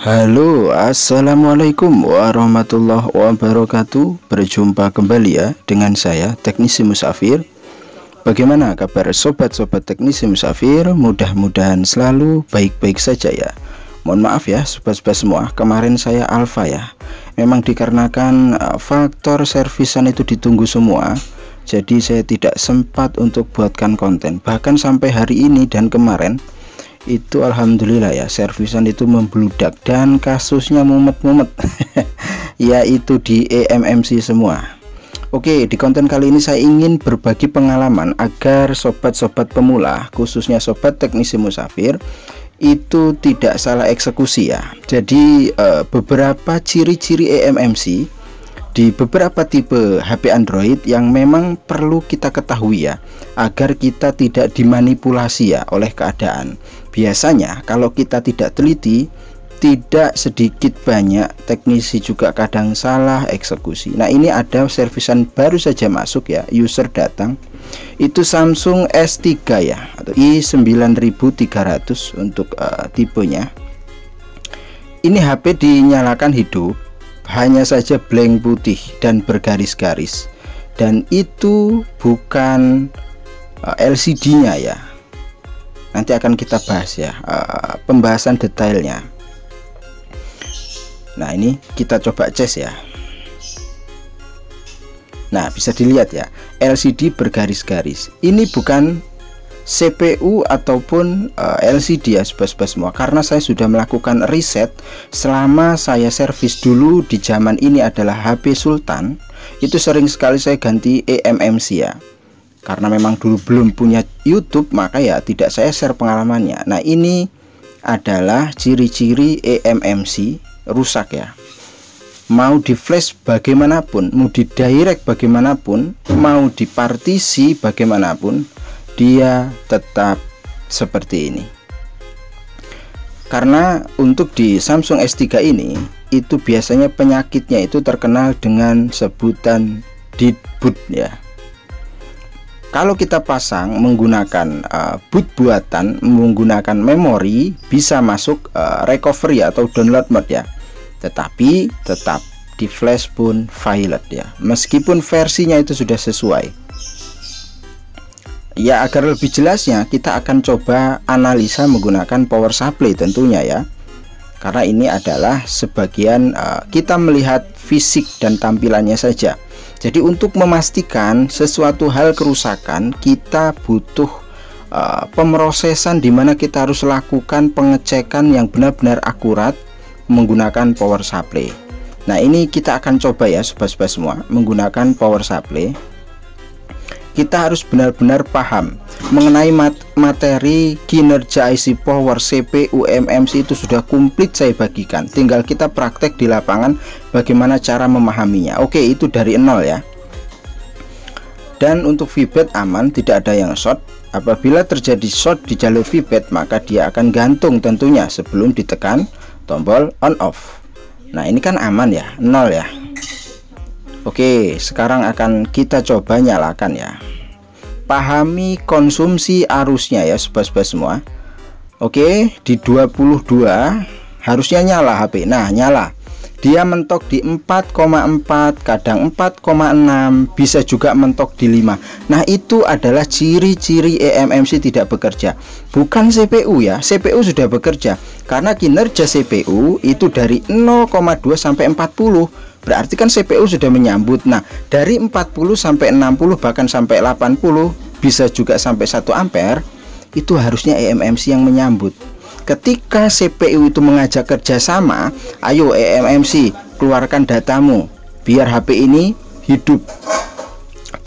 Halo, assalamualaikum warahmatullahi wabarakatuh. Berjumpa kembali ya dengan saya Teknisi Musafir. Bagaimana kabar sobat-sobat Teknisi Musafir? Mudah-mudahan selalu baik-baik saja ya. Mohon maaf ya sobat-sobat semua, kemarin saya alfa ya. Memang dikarenakan faktor servisan itu ditunggu semua, jadi saya tidak sempat untuk buatkan konten. Bahkan sampai hari ini dan kemarin itu alhamdulillah ya, servisan itu membludak dan kasusnya mumet-mumet yaitu di EMMC semua. Oke, di konten kali ini saya ingin berbagi pengalaman agar sobat-sobat pemula, khususnya sobat Teknisi Musafir, itu tidak salah eksekusi ya. Jadi beberapa ciri-ciri EMMC di beberapa tipe HP Android yang memang perlu kita ketahui ya, agar kita tidak dimanipulasi ya oleh keadaan. Biasanya kalau kita tidak teliti, tidak sedikit banyak teknisi juga kadang salah eksekusi. Nah, ini ada servisan baru saja masuk ya, user datang. Itu Samsung S3 ya, atau i9300 untuk tipenya. Ini HP dinyalakan hidup, hanya saja blank putih dan bergaris-garis, dan itu bukan LCD-nya ya. Nanti akan kita bahas ya, pembahasan detailnya. Nah, ini kita coba cas ya. Nah, bisa dilihat ya, LCD bergaris-garis. Ini bukan CPU ataupun LCD ya sobat-sobat semua, karena saya sudah melakukan riset selama saya servis dulu di zaman ini adalah HP Sultan. Itu sering sekali saya ganti EMMC ya, karena memang dulu belum punya YouTube, maka ya tidak saya share pengalamannya. Nah, ini adalah ciri-ciri EMMC rusak ya. Mau di flash bagaimanapun, mau di direct bagaimanapun, mau di partisi bagaimanapun, dia tetap seperti ini. Karena untuk di Samsung S3 ini, itu biasanya penyakitnya itu terkenal dengan sebutan dead boot ya. Kalau kita pasang menggunakan boot buatan, menggunakan memori, bisa masuk recovery atau download mode ya. Tetapi tetap di flash pun violet ya, meskipun versinya itu sudah sesuai. Ya, agar lebih jelasnya kita akan coba analisa menggunakan power supply tentunya ya, karena ini adalah sebagian kita melihat fisik dan tampilannya saja. Jadi untuk memastikan sesuatu hal kerusakan, kita butuh pemrosesan di mana kita harus lakukan pengecekan yang benar-benar akurat menggunakan power supply. Nah, ini kita akan coba ya sobat-sobat semua menggunakan power supply. Kita harus benar-benar paham mengenai materi kinerja IC power, CPU, MMC itu sudah komplit saya bagikan. Tinggal kita praktek di lapangan bagaimana cara memahaminya. Oke, itu dari nol ya. Dan untuk VBAT aman, tidak ada yang short. Apabila terjadi short di jalur VBAT, maka dia akan gantung tentunya sebelum ditekan tombol on off. Nah, ini kan aman ya, nol ya. Oke, sekarang akan kita coba nyalakan ya. Pahami konsumsi arusnya ya sobat-sobat semua. Oke, di 22 harusnya nyala HP. Nah, nyala. Dia mentok di 4,4, kadang 4,6, bisa juga mentok di 5. Nah, itu adalah ciri-ciri EMMC tidak bekerja. Bukan CPU ya, CPU sudah bekerja. Karena kinerja CPU itu dari 0,2 sampai 40. Berarti kan CPU sudah menyambut. Nah, dari 40 sampai 60 bahkan sampai 80, bisa juga sampai 1 ampere, itu harusnya EMMC yang menyambut. Ketika CPU itu mengajak kerjasama, ayo EMMC keluarkan datamu biar HP ini hidup.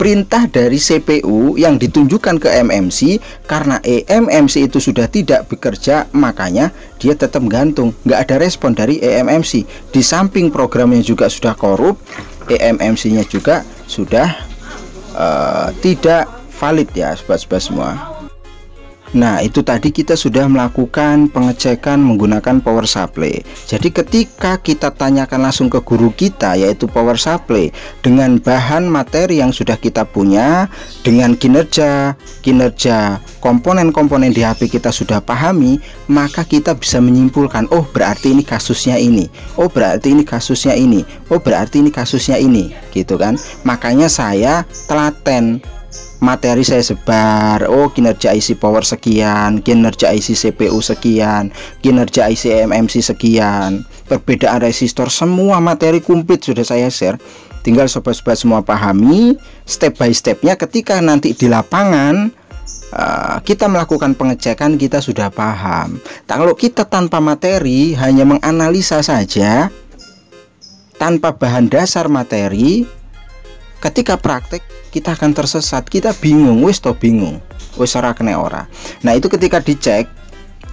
Perintah dari CPU yang ditunjukkan ke EMMC, karena EMMC itu sudah tidak bekerja, makanya dia tetap gantung, nggak ada respon dari EMMC. Di samping programnya juga sudah korup, EMMC nya juga sudah tidak valid ya sobat-sobat semua. Nah, itu tadi kita sudah melakukan pengecekan menggunakan power supply. Jadi ketika kita tanyakan langsung ke guru kita, yaitu power supply, dengan bahan materi yang sudah kita punya, dengan kinerja komponen-komponen di HP kita sudah pahami, maka kita bisa menyimpulkan, oh berarti ini kasusnya ini, oh berarti ini kasusnya ini, oh berarti ini kasusnya ini, gitu kan. Makanya saya telaten, materi saya sebar, oh kinerja IC power sekian, kinerja IC CPU sekian, kinerja IC eMMC sekian, perbedaan resistor, semua materi komplit sudah saya share. Tinggal sobat-sobat semua pahami step by stepnya. Ketika nanti di lapangan kita melakukan pengecekan, kita sudah paham. Kalau kita tanpa materi, hanya menganalisa saja tanpa bahan dasar materi, ketika praktek kita akan tersesat, kita bingung, wis ora kena ora. Nah, itu ketika dicek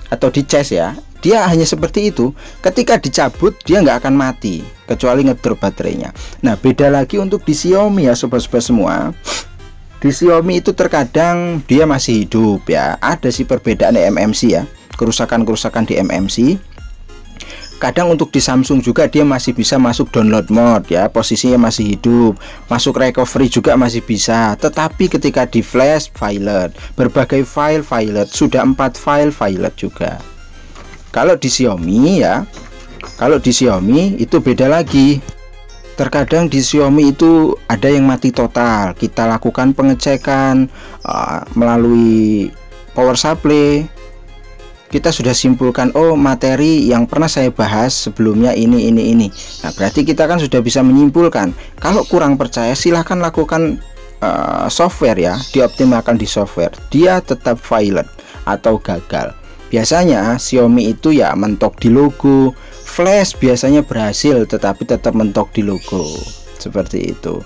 atau dicas ya, dia hanya seperti itu. Ketika dicabut dia nggak akan mati kecuali ngedrop baterainya. Nah, beda lagi untuk di Xiaomi ya sobat-sobat semua. Di Xiaomi itu terkadang dia masih hidup ya. Ada sih perbedaan eMMC ya, kerusakan-kerusakan di eMMC. Kadang untuk di Samsung juga dia masih bisa masuk download mode ya, posisinya masih hidup, masuk recovery juga masih bisa. Tetapi ketika di flash violet, berbagai file violet, sudah 4 file violet juga. Kalau di Xiaomi ya, kalau di Xiaomi itu beda lagi. Terkadang di Xiaomi itu ada yang mati total. Kita lakukan pengecekan melalui power supply. Kita sudah simpulkan, oh materi yang pernah saya bahas sebelumnya ini. Nah, berarti kita kan sudah bisa menyimpulkan. Kalau kurang percaya silahkan lakukan software ya, dioptimalkan di software. Dia tetap violet atau gagal. Biasanya Xiaomi itu ya mentok di logo. Flash biasanya berhasil tetapi tetap mentok di logo. Seperti itu.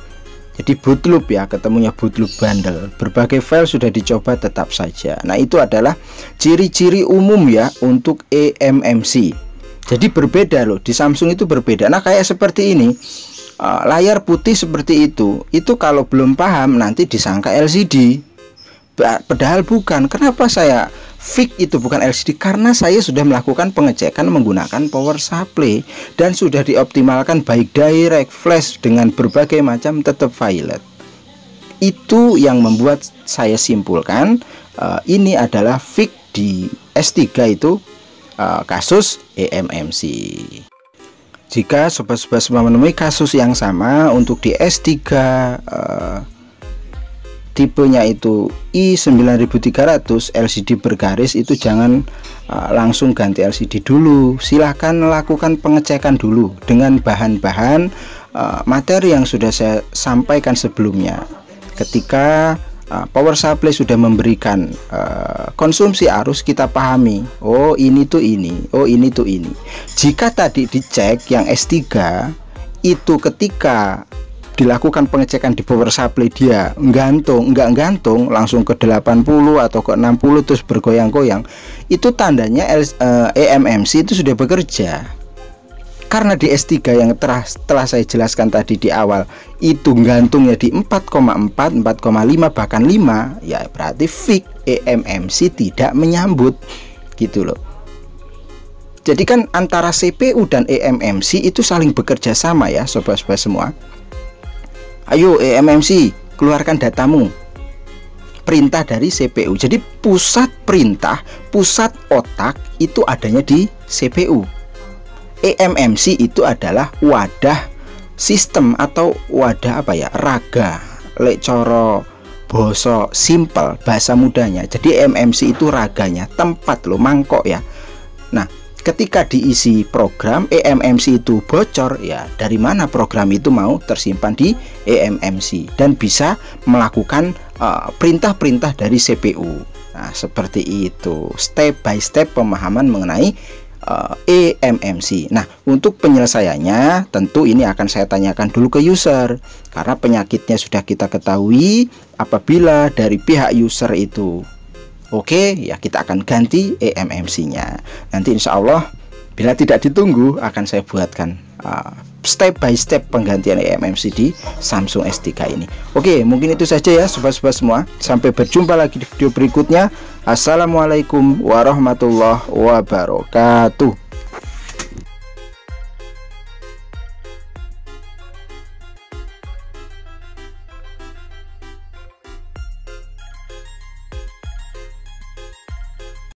Jadi bootloop ya, ketemunya bootloop bundle. Berbagai file sudah dicoba tetap saja. Nah, itu adalah ciri-ciri umum ya untuk eMMC. Jadi berbeda loh, di Samsung itu berbeda. Nah, kayak seperti ini, layar putih seperti itu kalau belum paham nanti disangka LCD. Padahal bukan. Kenapa saya fix itu bukan LCD? Karena saya sudah melakukan pengecekan menggunakan power supply dan sudah dioptimalkan baik direct, flash dengan berbagai macam tetap violet. Itu yang membuat saya simpulkan ini adalah fix di S3 itu kasus eMMC. Jika sobat-sobat semua menemui kasus yang sama untuk di S3 tipenya itu i9300 LCD bergaris, itu jangan langsung ganti LCD dulu. Silahkan lakukan pengecekan dulu dengan bahan-bahan materi yang sudah saya sampaikan sebelumnya. Ketika power supply sudah memberikan konsumsi arus, kita pahami, oh ini tuh ini, oh ini tuh ini. Jika tadi dicek yang S3 itu ketika dilakukan pengecekan di power supply dia nggak gantung langsung ke 80 atau ke 60 terus bergoyang-goyang, itu tandanya eMMC itu sudah bekerja. Karena di S3 yang telah saya jelaskan tadi di awal itu gantungnya di 4,4, 4,5 bahkan 5, ya berarti fix eMMC tidak menyambut gitu loh. Jadi kan antara CPU dan eMMC itu saling bekerja sama ya sobat-sobat semua. Ayo eMMC, keluarkan datamu. Perintah dari CPU. Jadi pusat perintah, pusat otak itu adanya di CPU. eMMC itu adalah wadah sistem atau wadah apa ya? Raga. Lek coro boso simple, bahasa mudanya. Jadi eMMC itu raganya, tempat lo, mangkok ya. Nah, ketika diisi program eMMC itu bocor ya, dari mana program itu mau tersimpan di eMMC dan bisa melakukan perintah-perintah dari CPU. Nah, seperti itu step by step pemahaman mengenai eMMC. Nah, untuk penyelesaiannya tentu ini akan saya tanyakan dulu ke user, karena penyakitnya sudah kita ketahui. Apabila dari pihak user itu oke, ya kita akan ganti eMMC-nya. Nanti insya Allah bila tidak ditunggu akan saya buatkan step by step penggantian eMMC di Samsung S3 ini. Oke, mungkin itu saja ya sobat-sobat semua. Sampai berjumpa lagi di video berikutnya. Assalamualaikum warahmatullahi wabarakatuh.